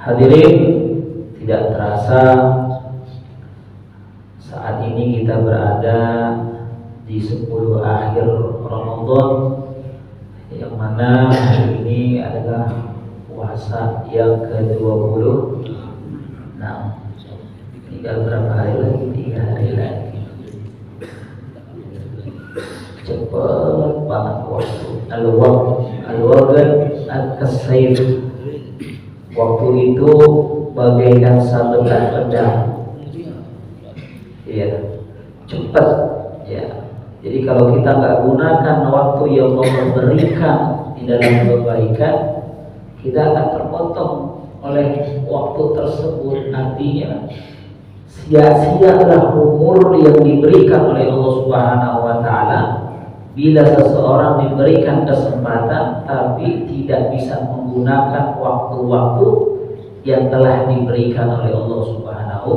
Hadirin, tidak terasa saat ini kita berada di 10 akhir Ramadan, yang mana hari ini adalah puasa yang ke-20. Nah, tinggal berapa hari lagi? 3 hari lagi. Cepat banget waktu. Al-waqt al-kasir. Waktu itu bagaikan sabetan pedang. Ya, cepat. Ya. Jadi kalau kita nggak gunakan waktu yang Allah berikan di dalam kebaikan, kita akan terpotong oleh waktu tersebut. Artinya sia-sialah umur yang diberikan oleh Allah Subhanahu wa taala bila seseorang diberikan kesempatan tapi tidak bisa menggunakan waktu-waktu yang telah diberikan oleh Allah Subhanahu.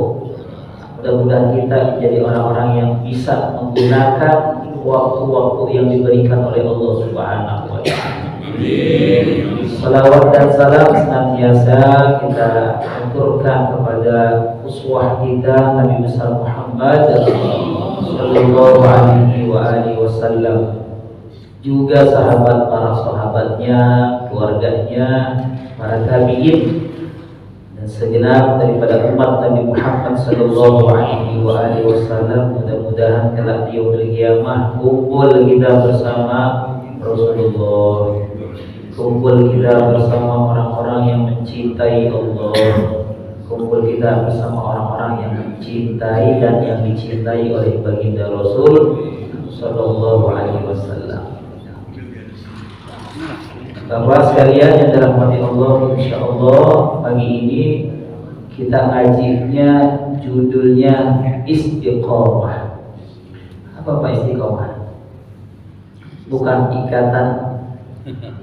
Mudah-mudahan kita menjadi orang-orang yang bisa menggunakan waktu-waktu yang diberikan oleh Allah Subhanahu wa taala. Salawat dan salam senantiasa kita aturkan kepada uswah kita Nabi besar Muhammad sallallahu alaihi wasallam, juga para sahabatnya, keluarganya, para tabi'in, dan segenap daripada umat Nabi Muhammad sallallahu alaihi wasallam. Mudah-mudahan kelak di yaumil qiyamah kumpul kita bersama Rasulullah, kumpul kita bersama orang-orang yang mencintai Allah, kumpul kita bersama orang-orang yang mencintai dan yang dicintai oleh baginda Rasul sallallahu alaihi wasallam. Bapak sekalian yang dirahmati Allah, insyaallah pagi ini kita ngajinya judulnya istiqomah. Apa Pak istiqomah? Bukan ikatan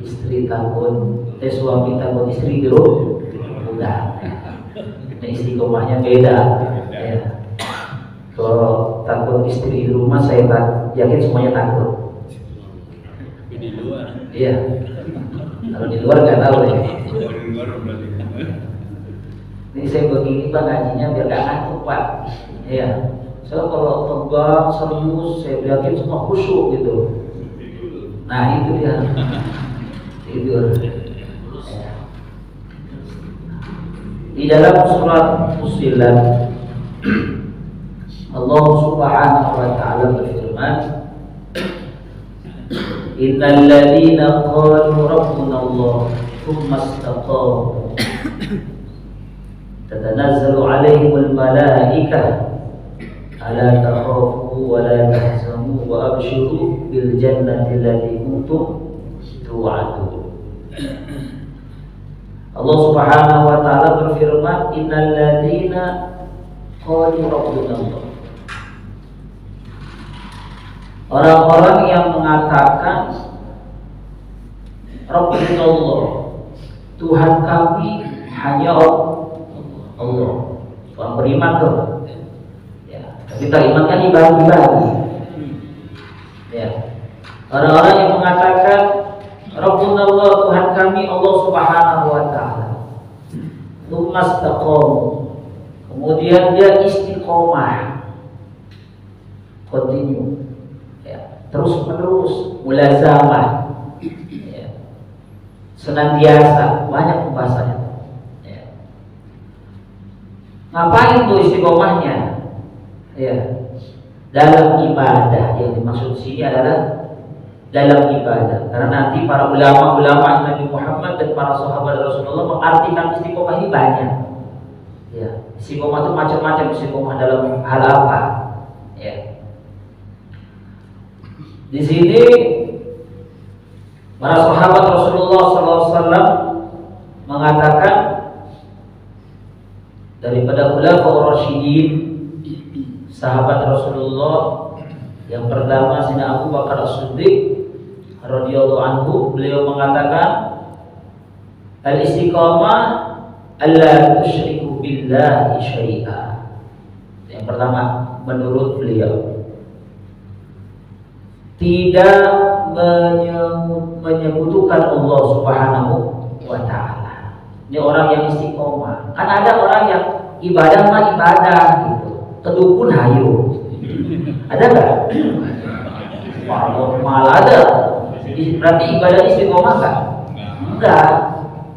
istri takut, suami takut istri di rumah. Bukan. Nah, istiqomahnya beda. Ya. Kalau takut istri di rumah, saya yakin semuanya takut. Di luar. Iya. Kalau di luar nggak tahu ya. Ini saya begini Pak ngajinya biar nggak ngantuk Pak. Iya. So kalau tegang serius, saya yakin semua khusyuk gitu. Nah itu dia. Tidur. Ya. Di dalam surat Fussilat Allah Subhanahu wa taala berfirman, Innal ladzina qalu rabbuna Allah tsumma istaqamu tatanazzalu 'alaihimul malaikah ala takhafu wa la tahzanu wa abshiru bil jannati allati kuntum tu'adun. Allah Subhanahu wa taala berfirman, Innal ladzina qalu rabbuna Allah. Orang-orang yang mengatakan Rabbuna Allah, Tuhan kami hanya Allah. Orang beriman tuh. Ya, tapi beriman kan dibagi-bagi. Ya. Orang-orang yang mengatakan Rabbuna Allah, Tuhan kami Allah Subhanahu wa taala. Tsumastaqamu. Kemudian dia istiqomah. Continue. Terus menerus, mulazamah, ya. Senantiasa, banyak pembahasannya. Ya. Ngapain tuh istiqomahnya? Ya. Dalam ibadah, yang dimaksud sini adalah dalam ibadah. Karena nanti para ulama-ulama Nabi Muhammad dan para sahabat Rasulullah mengartikan istiqomah ini banyak. Ya. Istiqomah itu macam-macam. Istiqomah dalam hal apa? Ya. Di sini para sahabat Rasulullah SAW mengatakan daripada khulafaur rasyidin, sahabat Rasulullah yang pertama Sayyidina Abu Bakar As-Siddiq radhiyallahu anhu, beliau mengatakan al-istiqamah alla tusyriku billahi syai'a. Yang pertama menurut beliau tidak menyekutukan Allah Subhanahu wa taala. Ini orang yang istiqomah. Kan ada orang yang ibadah mah ibadah gitu, kedukun hayu. Ada nggak? Malah ada. Berarti ibadah istiqomah kan? Enggak.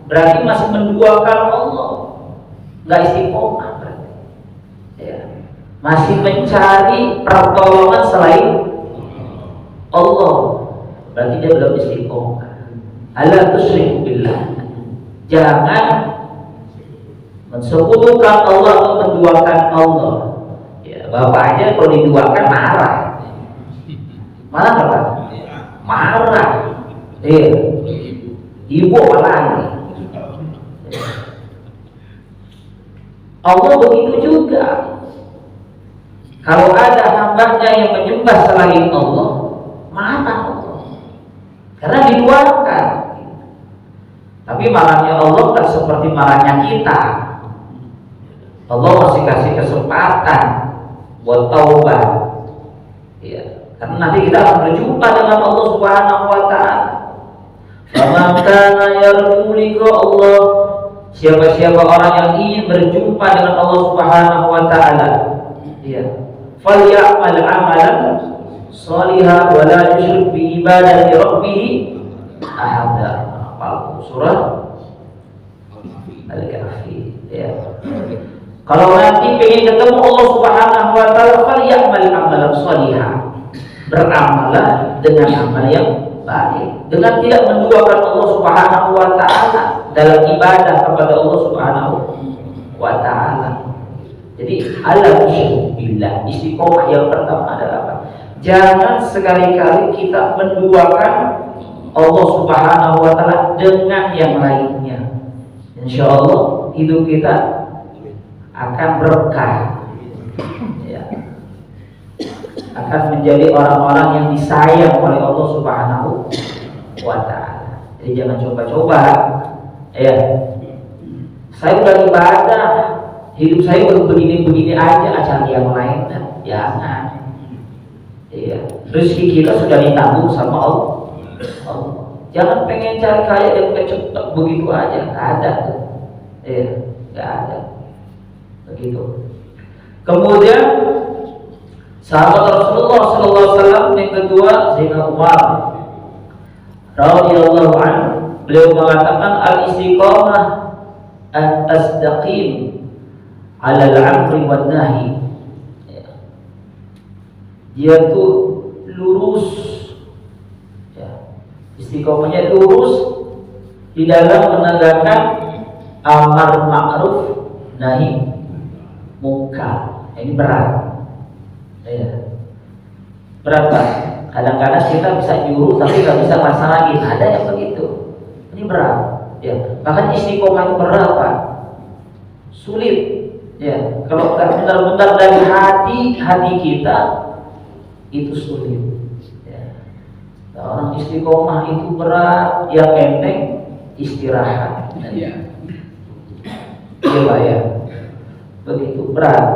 Berarti masih menduakan Allah. Enggak istiqomah berarti. Ya. Masih mencari pertolongan selain Allah. Berarti dia belum istiqomah. Ala tusyriku billah. Jangan mensekutukan Allah atau menduakan Allah. Ya, bapak aja kalau diduakan marah. Marah apa? Marah. Ibu apalagi. Allah begitu juga. Kalau ada hambanya yang menyembah selain Allah, marah Allah. Karena diduakan. Tapi marahnya Allah tak seperti marahnya kita. Allah masih kasih kesempatan buat taubat. Ya, karena nanti kita akan berjumpa dengan Allah Subhanahu wa taala. Faman kana yarju liqa Allah, siapa-siapa orang yang ingin berjumpa dengan Allah Subhanahu wa taala, ya, falyamal amalan shalihan wa la yusyrik bi ibadati rabbih ahada. Surah Al-Kahfi, ya. Kalau nanti pengen ketemu Allah Subhanahu wa taala, falyamal amalan shalihan, beramallah dengan amal yang baik, dengan tidak menduakan Allah Subhanahu wa taala dalam ibadah kepada Allah Subhanahu wa taala. Jadi alhamdulillah, istiqomah yang pertama adalah apa? Jangan sekali-kali kita menduakan Allah Subhanahu wa taala dengan yang lainnya. Insya Allah hidup kita akan berkah, ya. Akan menjadi orang-orang yang disayang oleh Allah Subhanahu wa taala. Jadi jangan coba-coba, ya. Saya udah ibadah, hidup saya baru begini-begini aja, asal yang lain, jangan. Ya, rezeki kita sudah ditanggung sama Allah. Jangan pengen cari kaya dan cepat begitu aja, nggak ada tuh, nggak ada, begitu. Kemudian sahabat Rasulullah SAW yang kedua, Sayyidina Umar radhiyallahu anhu, beliau mengatakan al-istiqamah at-tasdaqim ala al-amri wan nahi. Dia tuh lurus. Istiqomahnya lurus di dalam menegakkan amar ma'ruf nahi munkar. Ini berat, ya. Berat Pak. Kadang-kadang kita bisa nyuruh tapi nggak bisa laksanain. Ada yang begitu. Ini berat, ya. Bahkan istiqomah itu berat Pak. Sulit, ya. Kalau benar-benar dari hati kita itu sulit. Orang istiqomah itu berat, yang enteng istirahat. Iya Pak ya, begitu berat.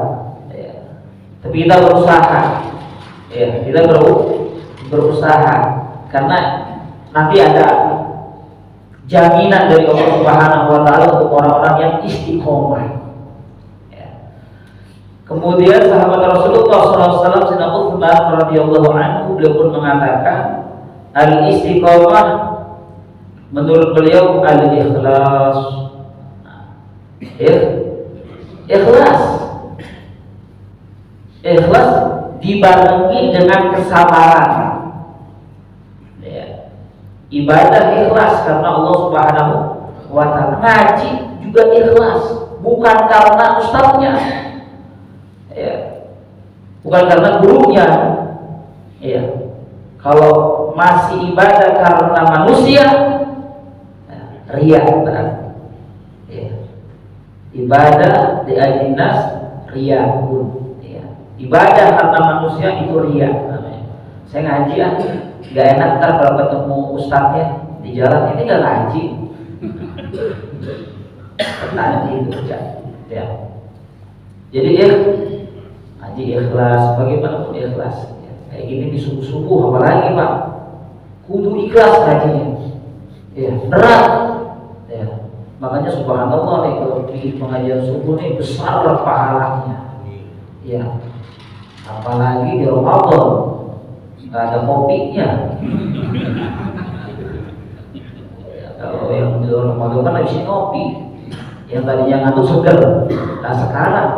Ya. Tapi kita berusaha, ya, kita berusaha karena nanti ada jaminan dari Allah Subhanahu wa taala untuk orang-orang yang istiqomah. Ya. Kemudian sahabat Rasulullah SAW, Sayyidina Utsman radhiyallahu anhu, beliau pun mengatakan al-istiqomah menurut beliau al-ikhlas. Ikhlas dibarengi dengan kesabaran. Ya. Ibadah ikhlas karena Allah Subhanahu wa taala. Ngaji juga ikhlas, bukan karena ustadznya. Ya. Bukan karena gurunya. Ya. Kalau masih ibadah karena manusia, riya berarti. Ya. Ibadah di ajinnas riya pun. Ya. Ibadah karena manusia itu riya namanya. Saya ngaji nggak enak ntar kalau ketemu ustadznya di jalan, ini nggak ngaji. Ngaji itu ya. Jadi ngaji ikhlas, bagaimanapun ikhlas. Kayak gini di subuh-subuh apalagi Pak, kudu ikhlas ngajinya. Ya, berat. Ya. Makanya subhanallah nih kalau di pengajian subuh nih besar pahalanya. Ya. Apalagi di Ramadan nggak ada kopinya. Ya, kalau yang di Ramadan kan habis ngopi. Yang tadinya ngantuk seger, nah sekarang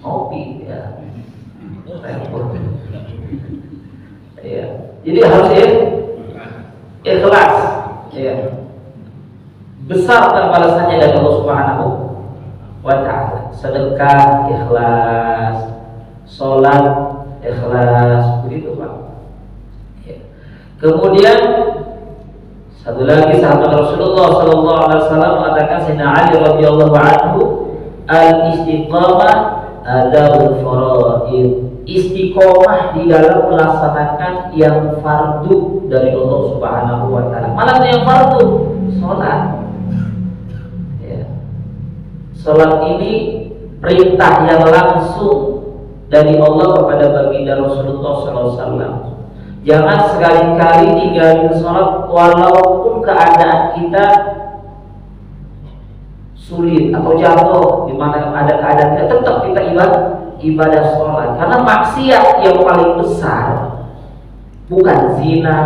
ngopi ya. Ya. Jadi harus ikhlas. Ya. Besar balasannya dari Allah Subhanahu wa ta'ala. Sedekah ikhlas, sholat ikhlas, begitu Pak. Ya. Kemudian satu lagi sahabat Rasulullah sallallahu alaihi wasallam mengatakan Sayyidina Ali radhiyallahu anhu, al-istiqamah adaul faraid. Istiqomah di dalam melaksanakan yang fardu dari Allah Subhanahu wa taala. Malah yang fardu, salat. Ya. Salat ini perintah yang langsung dari Allah kepada baginda Rasulullah sallallahu alaihi wasallam. Jangan sekali-kali tinggalin salat walaupun keadaan kita sulit atau jatuh, di mana ada keadaan kita tetap kita ibadah sholat. Karena maksiat yang paling besar bukan zina,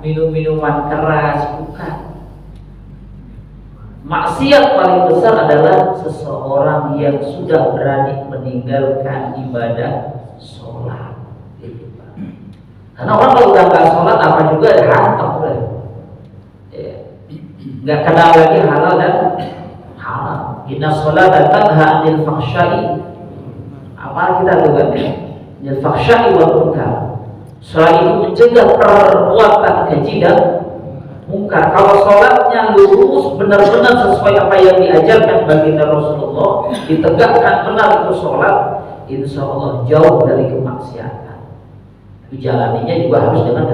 minum-minuman keras, bukan. Maksiat paling besar adalah seseorang yang sudah berani meninggalkan ibadah sholat. Karena orang kalau udah nggak sholat apa juga hantam udah, nggak kenal lagi halal dan haram. Inna sholata tanha 'anil fahsya'i. Apa kita lakukan? Anil fahsya'i wal munkar. Sholat itu mencegah perbuatan keji dan munkar. Kalau sholatnya lurus benar-benar sesuai apa yang diajarkan baginda Rasulullah, ditegakkan benar itu sholat, insya Allah jauh dari kemaksiatan. Dijalaninya juga harus dengan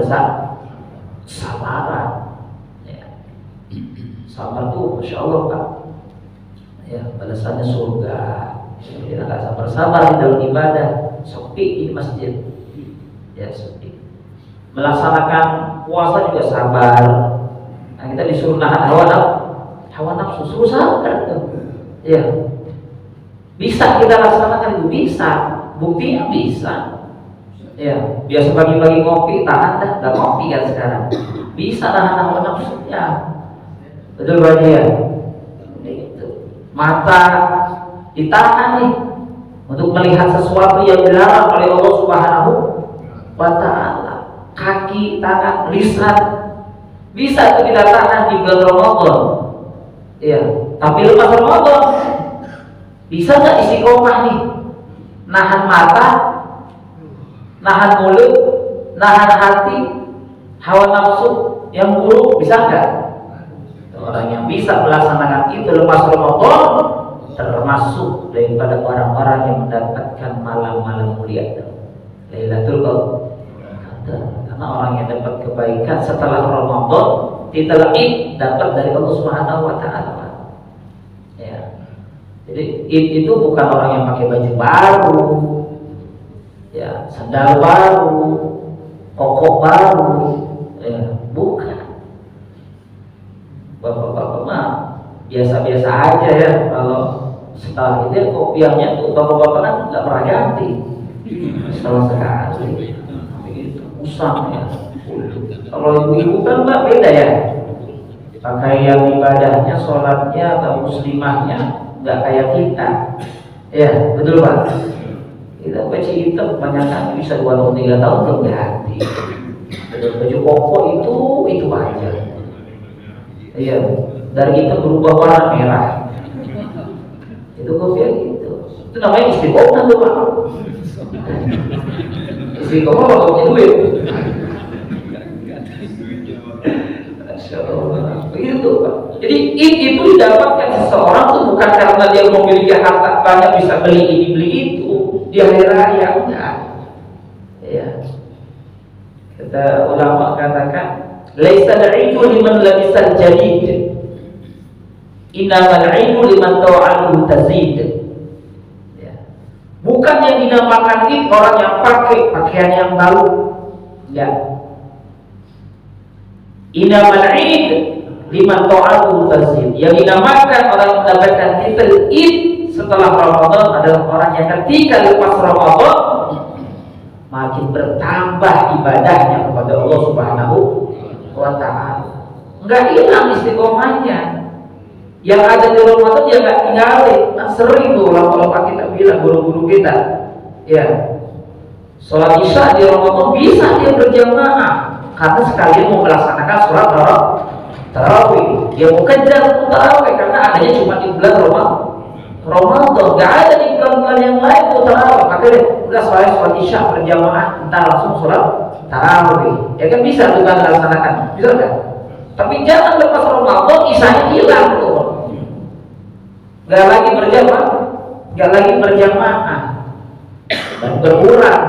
kesabaran. Ya. Sabar tuh, masya Allah Pak. Ya, balasannya surga. Kita nggak sabar-sabar di dalam ibadah, sepi di masjid. Ya sepi. Melaksanakan puasa juga sabar. Nah, kita disuruh nahan hawa nafsu, suruh sabar tuh. Ya. Bisa kita laksanakan itu, bisa. Buktinya bisa. Ya, biasa pagi-pagi ngopi, tahan dah, nggak ngopi kan sekarang. Bisa nahan hawa nafsunya. Betul Pak ya? Itu. Mata ditahan nih untuk melihat sesuatu yang dilarang oleh Allah Subhanahu wa ta'ala. Kaki, tangan, lisan bisa itu kita tahan di bulan Ramadan. Ya, tapi lepas Ramadan bisa nggak istiqomah nih? Nahan mata, nahan mulut, nahan hati, hawa nafsu yang buruk, bisa nggak? Orang yang bisa melaksanakan itu lepas Ramadan termasuk daripada orang-orang yang mendapatkan malam-malam mulia Lailatul Qadar. Karena orang yang dapat kebaikan setelah Ramadan ditelain dapat dari Allah Subhanahu wa ta'ala. Ya. Jadi itu bukan orang yang pakai baju baru, ya, sandal baru, koko baru, ya, bukan. Bapak-bapak mah biasa-biasa aja ya. Kalau setelah itu kopiahnya tuh bapak-bapak kan nggak pernah ganti. Setelah sekali, begitu usang ya. Kalau ibu-ibu kan mbak beda ya. Pakai yang ibadahnya, sholatnya atau muslimahnya nggak kayak kita. Ya betul Pak. Kita baju hitam kebanyakan bisa 2 tahun 3 tahun belum ganti. Baju koko itu aja. Iya, dari kita berubah warna merah. Itu kopiah gitu. Itu namanya istiqomah tuh Pak. Istiqomah kalau punya duit. Masya Allah. Begitu Pak. Jadi itu didapatkan seseorang tuh bukan karena dia memiliki harta banyak bisa beli ini beli itu di hari raya, enggak. Ya. Kata ulama katakan, laisa al-'ilmu liman labisal jadid, innamal 'ilmu liman tawa'aluhu tazid. Ya. Bukan yang dinamakan itu orang yang pakai pakaian yang baru. Enggak. Innamal 'ilmu liman ta'atuhu tazid. Yang dinamakan orang mendapatkan titel id setelah Ramadan adalah orang yang ketika lepas Ramadan makin bertambah ibadahnya kepada Allah Subhanahu wa ta'ala. Enggak hilang istiqomahnya. Yang ada di Ramadan dia enggak tinggalin. Nah, sering tuh ulama-ulama kita bilang, guru-guru kita, ya, sholat isya di Ramadan bisa dia berjamaah karena sekalian mau melaksanakan sholat tarawih. Dia mau kejar tarawih karena adanya cuma di bulan Ramadan, nggak ada di bulan-bulan yang lain tuh tarawih. Makanya udah sholat isya berjamaah, entar langsung sholat tarawih. Ya kan bisa tuh kan laksanakan, bisa kan? Tapi jangan lepas Ramadan isyanya hilang tuh, nggak lagi berjamaah, dan berkurang.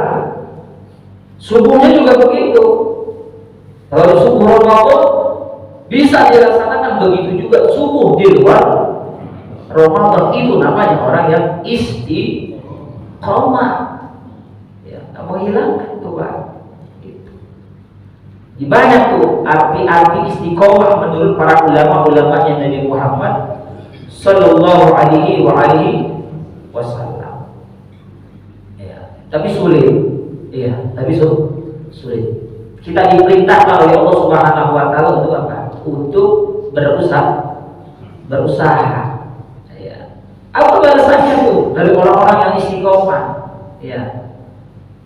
Subuhnya juga begitu. Kalau subuh Ramadan bisa dilaksanakan, begitu juga subuh di luar Ramadan. Itu namanya orang yang istiqomah. Ya, nggak mau hilang tuh Pak. Di banyak tuh arti-arti istiqomah menurut para ulama-ulamanya Nabi Muhammad Sallallahu Alaihi Wasallam. Ya, tapi sulit. Iya, tapi sulit. Kita diperintahkan oleh Allah Subhanahu wa taala untuk apa? Untuk berusaha. Ya. Apa balasannya tuh dari orang-orang yang istiqomah? Ya.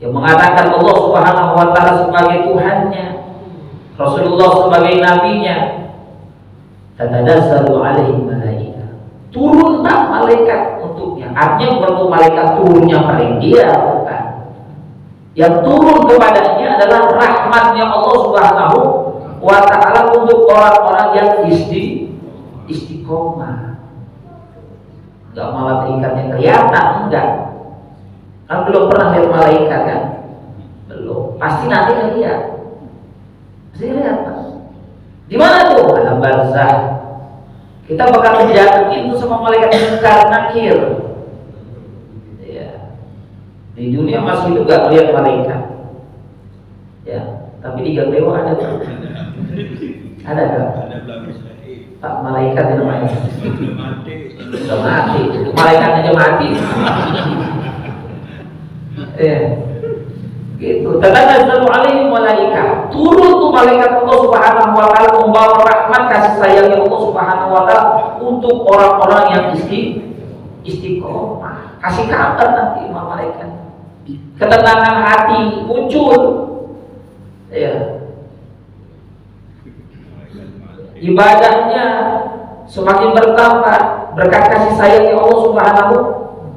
Yang mengatakan Allah Subhanahu wa taala sebagai Tuhannya, Rasulullah sebagai nabinya. Tatanazzalu alaihi malaikah. Turunlah malaikat untuknya. Artinya bukan untuk malaikat turunnya pada dia, bukan. Yang turun kepadanya adalah rahmatnya Allah Subhanahu wa ta'ala untuk orang-orang yang istiqomah. Enggak malah terikat yang kelihatan, enggak. Kan belum pernah lihat malaikat kan? Belum. Pasti nanti lihat. Pasti lihat Pak. Di mana tuh? Alam barzah. Kita bakal menjatuhin itu sama malaikat Munkar Nakir. Di dunia masih itu gak melihat malaikat, ya. Tapi di Galileo ada kan? Ada kan? Pak malaikat itu namanya. Sudah mati. Malaikat aja mati. Ya, gitu. Tatanazzalu alaihim malaikah. Turun tuh malaikat Allah Subhanahu wa taala membawa rahmat kasih sayangnya Allah Subhanahu wa taala untuk orang-orang yang istiqomah. Kasih kabar nanti sama malaikat. Ketenangan hati muncul, ya. Ibadahnya semakin bertambah berkat kasih sayangnya Allah Subhanahu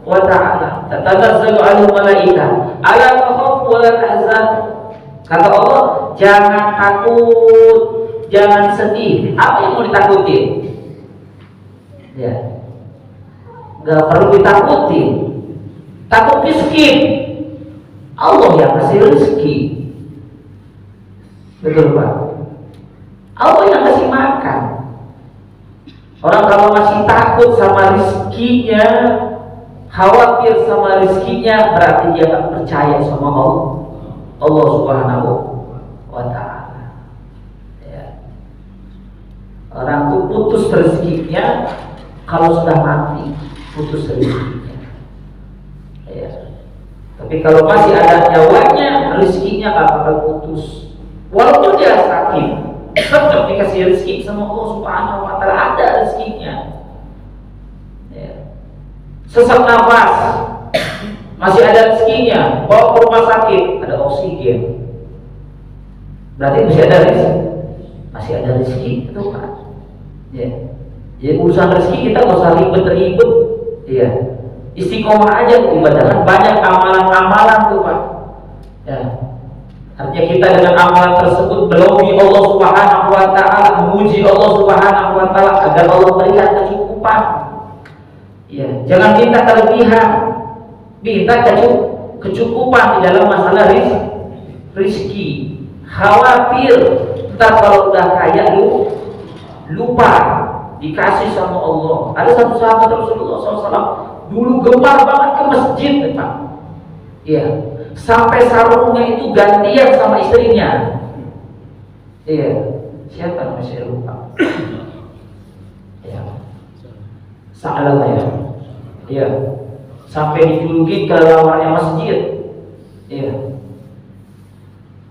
wa ta'ala. Tatanazzalu alaihim malaikah ala takhafu wa la tahzan. Kata Allah, jangan takut, jangan sedih. Apa yang mau ditakutin? Ya, nggak perlu ditakutin. Takut miskin, Allah yang kasih rezeki. Betul Pak? Allah yang kasih makan. Orang kalau masih takut sama rezekinya, khawatir sama rezekinya, berarti dia tak percaya sama Allah Subhanahu wa ta'ala. Ya. Orang tuh putus rezekinya kalau sudah mati, putus rezekinya. Ya. Tapi kalau masih ada nyawanya, rezekinya gak bakal putus. Walaupun dia sakit, tetap dikasih rezeki sama Allah Subhanahu wa ta'ala, ada rezekinya. Ya. Sesak nafas, masih ada rezekinya. Bawa ke rumah sakit, ada oksigen, berarti masih ada rezeki. Masih ada rezeki itu Pak. Ya. Jadi urusan rezeki kita gak usah ribet-ribet. Ya. Istiqomah aja ibadah, banyak amalan-amalan tuh Pak. Ya. Artinya kita dengan amalan tersebut melobi Allah Subhanahu wa ta'ala, memuji Allah Subhanahu wa ta'ala agar Allah berikan kecukupan. Ya, jangan minta kelebihan, minta kecukupan di dalam masalah rezeki. Khawatir ntar kalau udah kaya lupa dikasih sama Allah. Ada satu sahabat Rasulullah SAW dulu gemar banget ke masjid, Pak. Iya, sampai sarungnya itu gantian sama istrinya. Iya, siapa namanya saya lupa. Sa'alat ya. Iya. Sampai dijuluki kelawarnya masjid. Iya.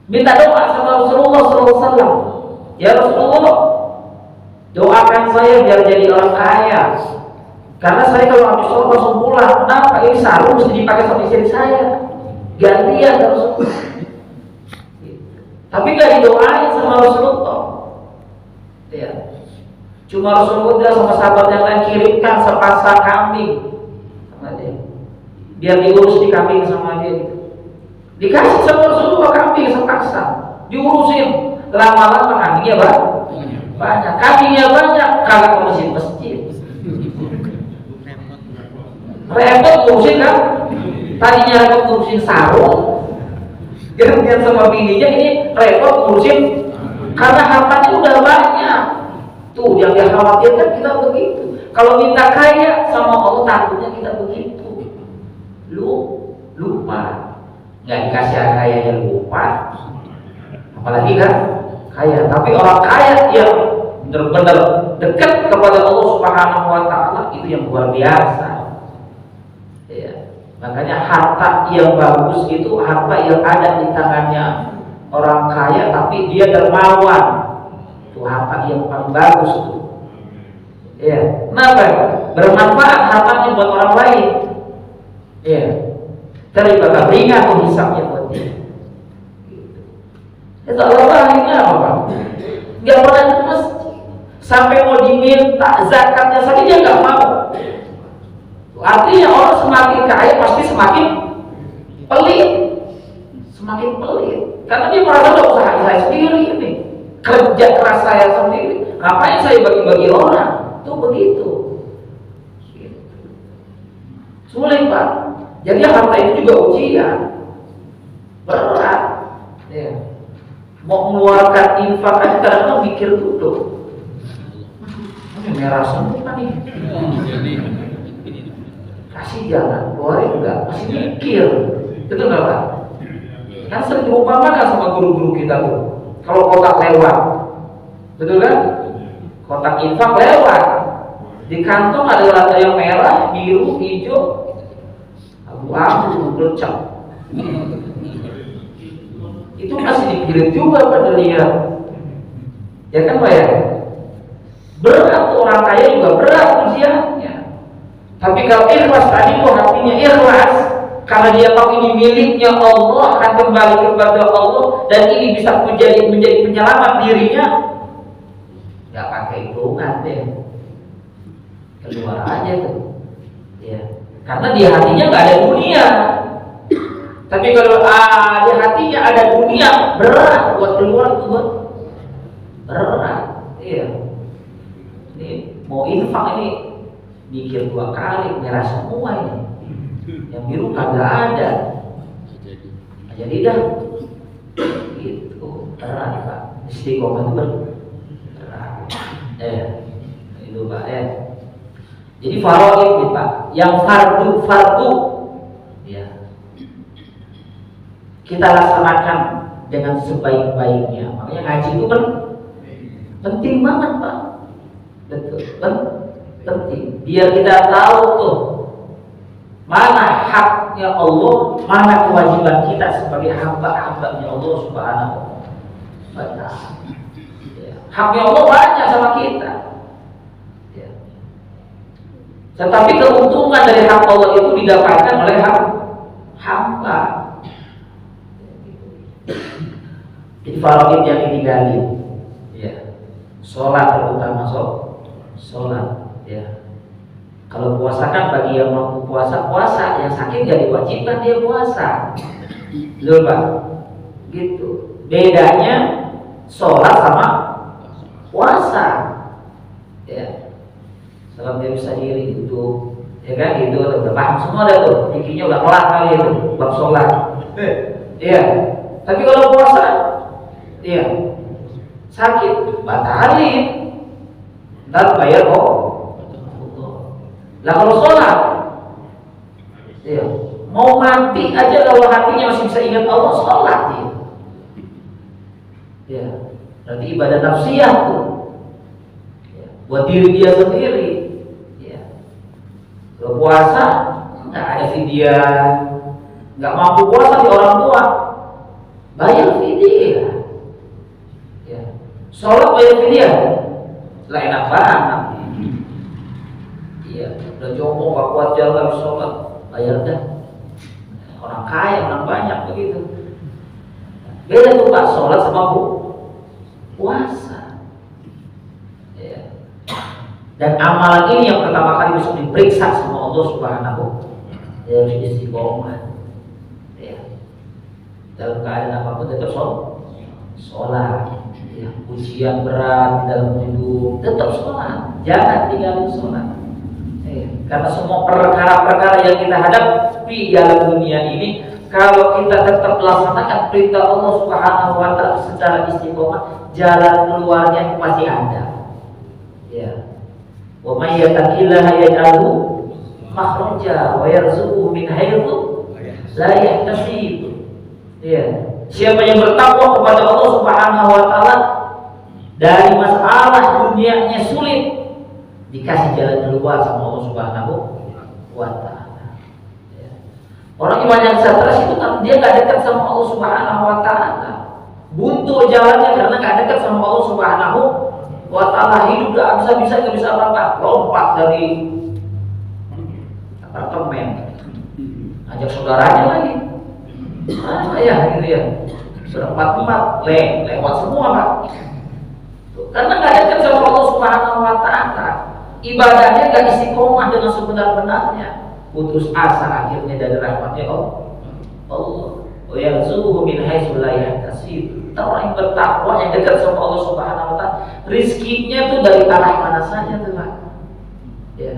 Minta doa sama Rasulullah SAW. Ya Rasulullah, doakan saya biar jadi orang kaya. Karena saya kalau habis sholat langsung pulang. Kenapa? Ini sarung mesti dipakai sama istri saya. Gantian Rasulullah. Tapi gak didoain sama Rasulullah. Ya. Cuma Rasulullah bilang sama sahabat yang lain, kirimkan sepasang kambing sama dia, biar diurus di kambing sama dia. Dikasih sama Rasulullah kambing sepasang, diurusin. Lama-lama kambingnya banyak, kambingnya banyak, kagak ke masjid. Repot ngurusin kan? Tadinya repot ngurusin sarung, gantian sama bininya, ini repot ngurusin karena hartanya udah banyak. Tuh yang dia khawatirkan kita begitu. Kalau minta kaya sama Allah takutnya kita begitu. Lupa. Nggak dikasih kaya yang lupa. Apalagi kan kaya. Tapi orang kaya yang benar-benar dekat kepada Allah Subhanahu wa Ta'ala, itu yang luar biasa. Ya. Makanya harta yang bagus itu harta yang ada di tangannya orang kaya tapi dia dermawan. Itu harta yang paling bagus tuh. Ya, kenapa? Bermanfaat hartanya buat orang lain. Ya, terlibat ringan hisabnya buat dia. Itu Allah lainnya apa Pak? Gak pernah ke masjid. Sampai mau diminta zakatnya saja dia gak mau. Artinya orang semakin kaya pasti semakin pelit. Semakin pelit. Karena dia merasa udah usaha saya sendiri ini. Kerja keras saya sendiri, ngapain saya bagi-bagi orang? Tuh begitu. Sulit Pak. Jadi harta itu juga ujian, berat. Ya. Mau mengeluarkan infak aja kadang-kadang mikir dulu. Ini merah semua nih. Kasih jangan, keluarin enggak, masih mikir. Betul nggak Pak? Kan sering diumpamakan sama guru-guru kita tuh. Kalau kotak lewat, betul kan? Kotak infak lewat, di kantong ada warna yang merah, biru, hijau, abu-abu, bercak. Itu masih dikirim juga pada lihat, ya kan Pak ya? Berat orang kaya juga berat ujiannya. Tapi kalau ikhlas tadi itu hatinya ikhlas. Karena dia tahu ini miliknya Allah, akan kembali kepada Allah, dan ini bisa menjadi penyelamat dirinya. Gak pakai hitungan deh, keluar aja tuh. Ya. Karena di hatinya nggak ada dunia. Tapi kalau di hatinya ada dunia, berat buat keluar itu berat. Iya. Ini mau infak ini mikir 2 kali, merah semua ini. Yang biru kagak ada. Jadi dah gitu berat Pak. Istiqomah itu berat. Itu Pak ya. Jadi faraid nih Pak. Yang fardu ya. Kita laksanakan dengan sebaik-baiknya. Makanya ngaji itu penting banget Pak. Betul, penting. Biar kita tahu tuh mana haknya Allah, mana kewajiban kita sebagai hamba-hambanya Allah Subhanahu wa Ta'ala. Ya. Haknya Allah banyak sama kita. Ya. Tetapi keuntungan dari hak Allah itu didapatkan oleh hamba. Jadi faraid yang ditinggalin, ya. Sholat terutama sholat, ya. Kalau puasa kan bagi yang mampu puasa, yang sakit gak diwajibkan dia puasa. Betul Pak? Gitu. Bedanya sholat sama puasa. Ya. Sholat dia bisa diri itu, ya kan? Itu udah paham semua dah tuh. Fikihnya udah kelar kali itu bab sholat. Iya. Tapi kalau puasa, iya sakit, batalin. Ntar bayar kok. Lah kalau sholat, ya, mau mati aja kalau hatinya masih bisa ingat Allah, sholat ya. Ya, berarti ibadah nafsiyah tuh. Ya, buat diri dia sendiri. Kalau puasa nggak ada fidyah, nggak mampu puasa di orang tua, bayar fidyah. Ya. Sholat bayar fidyah, lah enak banget. Iya, udah jongkok gak kuat jalan nggak bisa sholat, bayar dah. Orang kaya, orang banyak begitu. Beda tuh Pak, sholat sama puasa. Ya. Dan amalan ini yang pertama kali bisa diperiksa sama Allah Subhanahu, dia harus istiqomah. Ya. Dalam keadaan apapun tetap sholat. Ya. Ujian berat dalam hidup tetap sholat. Jangan tinggalin sholat. Ya. Karena semua perkara-perkara yang kita hadapi dalam dunia ini, kalau kita tetap melaksanakan perintah Allah Subhanahu wa Ta'ala secara istiqomah, jalan keluarnya pasti ada. Ya. Wa may yattaqillaha yaj'alhu makhraja wa yarzuqhu min haitsu la yahtasib. Ya. Siapa yang bertakwa kepada Allah Subhanahu wa Ta'ala, dari masalah dunianya sulit, dikasih jalan keluar sama Allah Subhanahu wa Ta'ala. Ya. Orang yang banyak stres itu kan dia gak dekat sama Allah Subhanahu wa Ta'ala. Buntu jalannya karena gak dekat sama Allah Subhanahu wa Ta'ala. Hidup gak bisa apa-apa, lompat dari apartemen, ajak saudaranya lagi. Ya gitu ya. Sudah 4 lewat semua Pak. Karena gak dekat sama Allah Subhanahu wa Ta'ala. Ibadahnya gak istiqomah dengan sebenar-benarnya, putus asa akhirnya dari rahmatnya Allah. Wa yarzuquhu min haitsu la yahtasib. Orang yang bertakwa yang dekat sama Allah Subhanahu wa Ta'ala, rizkinya tuh dari arah mana saja tuh Pak. Ya.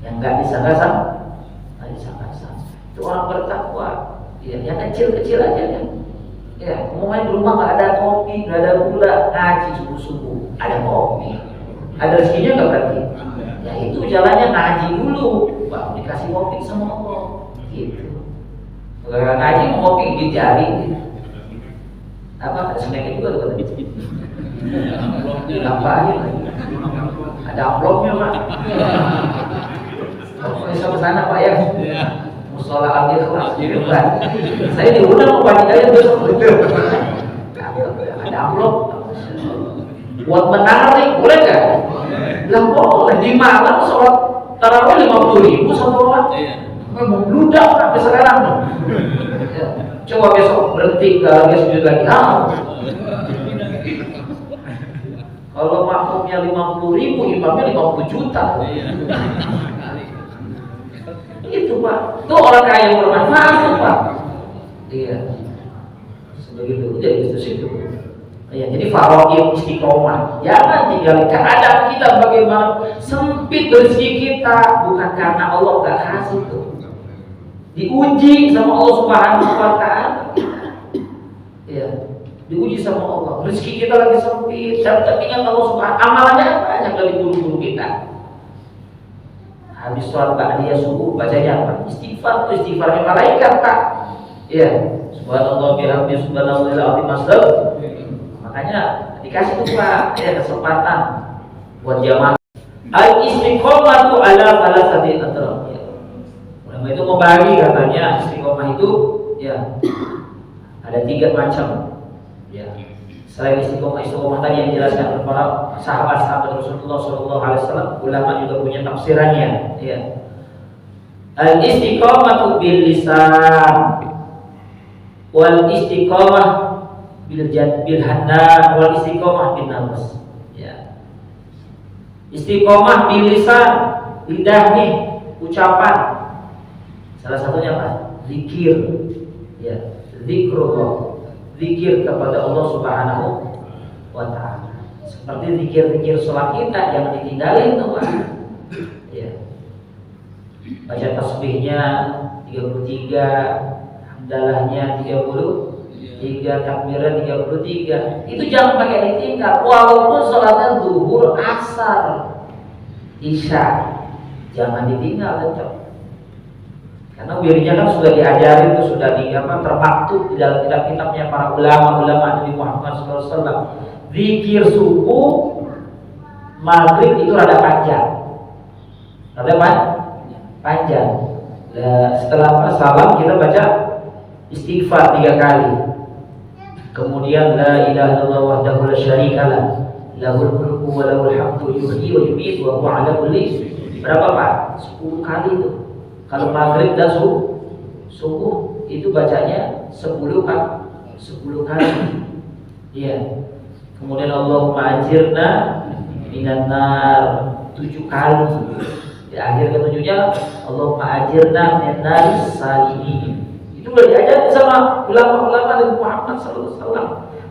Yang enggak disangka-sangka, enggak disangka-sangka. Itu orang bertakwa. Ya, yang kecil-kecil aja kan. Ya, ngomongin di rumah enggak ada kopi, enggak ada gula, ngaji subuh-subuh, ada kopi. Ada rezekinya enggak berarti? Ya itu jalannya ngaji dulu, baru dikasih kopi sama Allah. Gitu. Kalau ngaji mau kopi gigit jari. Apa? Ada snacknya juga tuh katanya. Apa aja? Ada amplopnya Pak. Kalau bisa ke sana Pak ya. Musola Al-Ikhlas di depan. Saya diundang Pak Hidayat besok. Ada amplop. Buat menarik boleh nggak? Lah boleh. Di Malang sholat tarawih 50.000 satu orang. Mau bludak sampai sekarang. Ya. Coba besok berhenti kalau dia sujud lagi. Kalau makmumnya 50.000, imamnya 50 juta. Itu Pak. Itu orang kaya yang bermanfaat tuh Pak. Iya. Sebegitu. Jadi itu. Ya, jadi faraid istiqomah. Jangan tinggalin keadaan kita bagaimana sempit rezeki kita, bukan karena Allah nggak kasih tuh. Diuji sama Allah Subhanahu wa Ta'ala. Ya, diuji sama Allah. Rezeki kita lagi sempit, tapi ingat Allah Subhanahu. Amalannya banyak dari guru-guru kita. Habis sholat ba'diyah subuh bacanya apa? Istighfar, itu istighfarnya malaikat Pak. Ya, subhanallah bihamdihi subhanallahil azim masdar. Makanya dikasih tuh Pak, ya kesempatan buat jamaah. Al-istiqomatu ala salasati atraf. Ulama itu membagi katanya istiqomah itu ya ada 3 macam. Ya. Selain istiqomah tadi yang dijelaskan oleh para sahabat Rasulullah SAW, ulama juga punya tafsirannya. Ya. Al-istiqomatu bil lisan, wal istiqomah bil handan, wal istiqomah bin nafs. Ya. Istiqomah bil lisan, lidah nih, ucapan. Salah satunya apa? Zikir. Ya, zikrullah. Zikir kepada Allah Subhanahu wa Ta'ala. Seperti zikir-zikir sholat kita jangan ditinggalin tuh Pak. Ya. Baca tasbihnya 33, hamdalahnya 33, takbirnya 33. Itu jangan pakai ditinggal. Walaupun sholatnya zuhur, asar, isya, jangan ditinggal tetap. Karena wiridnya kan sudah diajarin, itu sudah termaktub di dalam kitab-kitabnya para ulama Nabi Muhammad SAW. Zikir subuh, maghrib itu rada panjang. Rada Setelah salam kita baca istighfar 3 kali. Kemudian la ilaha illallah wahdahu la syarikalah, lahul mulku wa lahul hamdu yuhyi wa yumiitu wa huwa ala kulli. Berapa Pak? 10 kali itu. Kalau maghrib dan subuh itu bacanya 10 kali. Iya. Kemudian Allahumma ajirna minan nar 7 kali. Di akhir ketujuhnya Allahumma ajirna minan nar salihin. Itu udah diajarin sama ulama-ulama Nabi Muhammad SAW.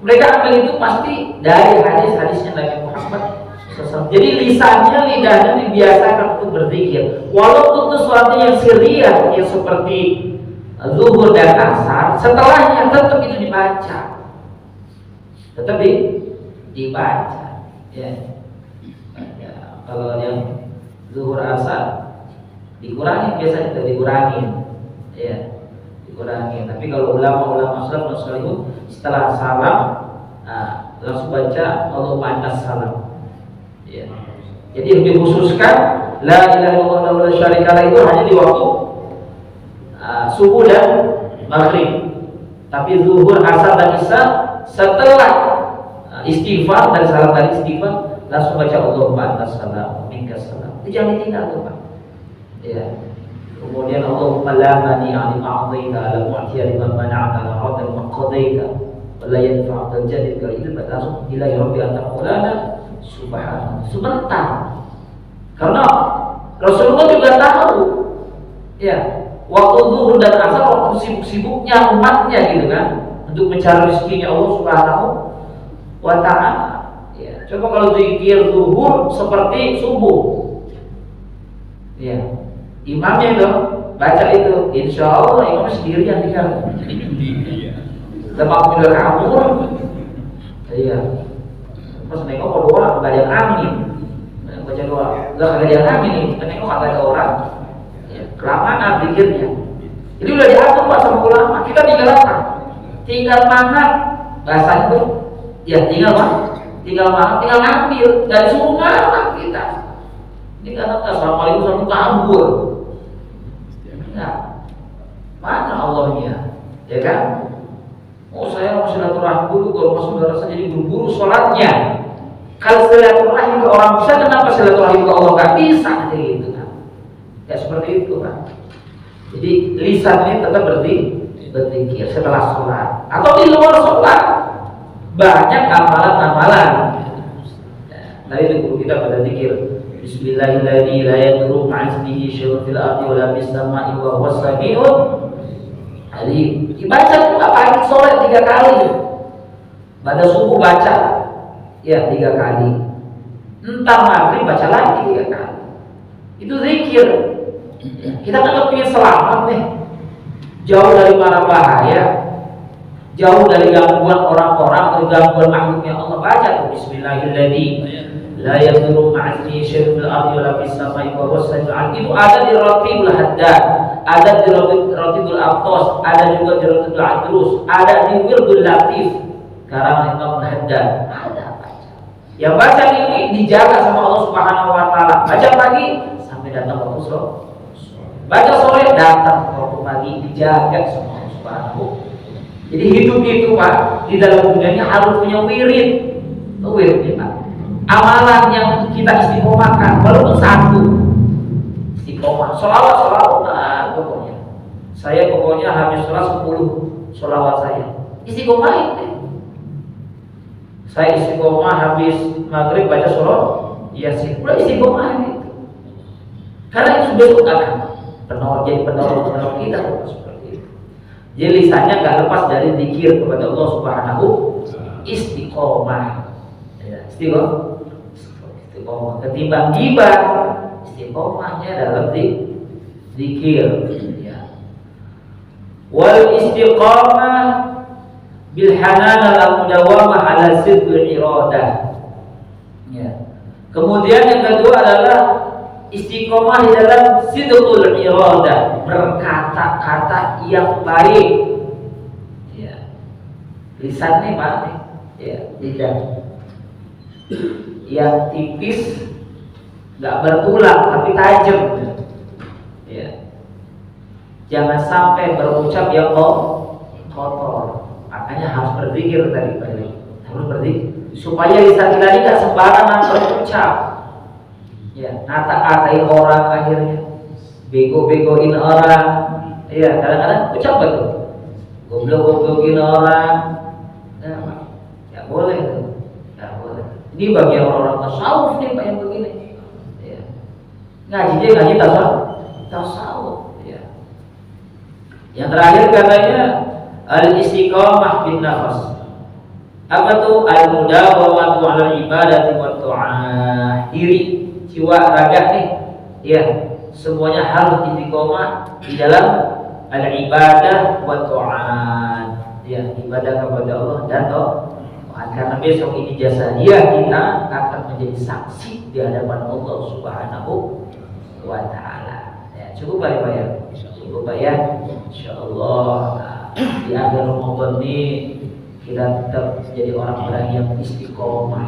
Mereka ambil itu pasti dari hadis-hadisnya Nabi Muhammad SAW. Jadi lisannya, lidahnya dibiasakan untuk berzikir. Walaupun itu sesuatu yang sirriyah, yang seperti zuhur dan asar, setelahnya tetap itu dibaca. Tetap dibaca. Ya. Kalau yang zuhur asar dikurangi, biasanya itu dikurangi. Ya. Dikurangi. Tapi kalau ulama-ulama salaf itu setelah salam langsung baca Allahumma antas salam. Ya. Jadi yang dikhususkan la ilaha illallah wa la syarikalah itu hanya di waktu subuh dan maghrib. Tapi zuhur, asar dan isya setelah istighfar dan salam tadi istighfar langsung baca Allahumma antas salam minkas salam. Itu jangan ditinggal tuh Pak. Ya. Kemudian Allahumma la mani'a lima a'taita la mu'tiya liman mana'ta la radda liman qadaita wa la yanfa'u dzal jaddi kal itu langsung ila rabbi anta maulana subhanahu. Sebentar. Karena Rasulullah juga tahu ya, waktu zuhur dan asar waktu sibuk-sibuknya umatnya gitu kan, untuk mencari rezekinya Allah Subhanahu wa ta'ala. Ya, coba kalau zikir zuhur seperti subuh. Ya. Imamnya itu baca itu, insya Allah imam sendiri yang tinggal. Lepas udah kabur, iya. Pas nengok kok doa nggak ada yang amin, baca doa nggak ada yang amin nih. Nengok kagak ada orang, ya, kelamaan pikirnya. Jadi udah diatur Pak sama ulama. Kita tinggal apa? Tinggal mana bahasa itu? Ya tinggal apa? Tinggal ngambil, nggak disuruh ngalah kita. Ini karena assalamualaikum sama kabur. Nah, mana Allahnya, ya kan? Oh saya mau silaturahmi dulu, kalau masuk saudara jadi buru-buru sholatnya. Kalau silaturahmi ke orang bisa, kenapa silaturahmi ke Allah nggak bisa? Gitu kan? Ya seperti itu kan. Jadi lisan ini tetap berzikir setelah sholat atau di luar sholat. Banyak amalan-amalan. Nah itu guru kita pada zikir. Bismillahirrahmanirrahim. La yadurru ma'ismihi syai'un fil ardi wa la fis sama'i wa huwas sami'un alim. Dibaca tuh pagi sore 3 kali. Pada subuh baca ya 3 kali. Entar maghrib baca lagi 3 kali. Itu zikir. Kita kan ingin selamat nih. Jauh dari mara bahaya. Jauh dari gangguan orang-orang, dari gangguan makhluknya Allah. Baca tuh Bismillahirrahmanirrahim. La yadurru ma'asmihi syai'un fil ardi wa la fis sama'i wa huwas sami'ul 'alim. Itu ada di Ratibul Haddad, ada di Ratibul Aqtas, ada juga di Ratibul Adrus, ada di Wirdul Latif karangan Imam Haddad. Ada baca. Yang baca ini dijaga sama Allah Subhanahu wa taala. Baca pagi sampai datang waktu sore. Baca sore datang waktu pagi, dijaga sama Allah Subhanahu. Jadi hidup itu Pak di dalam dunianya harus punya wirid. Wirid Pak. Amalan yang kita istiqomahkan walaupun satu istiqomah sholawat pokoknya saya habis sholat 10 sholawat saya istiqomah. Saya istiqomah habis maghrib baca sholawat yasin udah istiqomah itu karena itu sudah akan penolong kita seperti itu. Jadi lisannya nggak lepas dari zikir kepada Allah Subhanahu istiqomah. Ya, istiqomah ketimbang ghibah, istiqomahnya dalam zikir ya. Wal istiqamah bil hanana la mudawamah ala sidqil iradah ya. Kemudian yang kedua adalah istiqomah di dalam sidqul iradah, berkata-kata yang baik ya. Lisannya baik ya, lidah yang tipis, nggak bertulang tapi tajam, ya. Jangan sampai berucap yang kotor. Makanya harus berzikir tadi, harus berzikir supaya lisan kita ini tidak sembarangan berucap. Ya, ngata-ngatain orang akhirnya, bego-begoin orang. Ya, kadang-kadang ucap betul, goblok-goblokin orang. Ya boleh tuh, ya boleh. Ini bagi orang-orang tasawuf nih pak yang begini. Ya. Ngaji tasawuf. Ya. Yang terakhir katanya al-istiqamah bin nafas. Apa tuh? Al-mudawamatu 'alal ibadati wa ta'ah. Diri, jiwa, raga nih. Ya, semuanya harus istiqamah di dalam al-ibadah wa ta'ah. Ya, ibadah kepada Allah dan taat. Karena besok ini jasa dia, kita akan menjadi saksi di hadapan Allah Subhanahu wa taala. Ya, cukup Pak ya? Cukup Pak ya? Insyaallah. Di akhir Ramadan ini kita tetap jadi orang-orang yang istiqomah.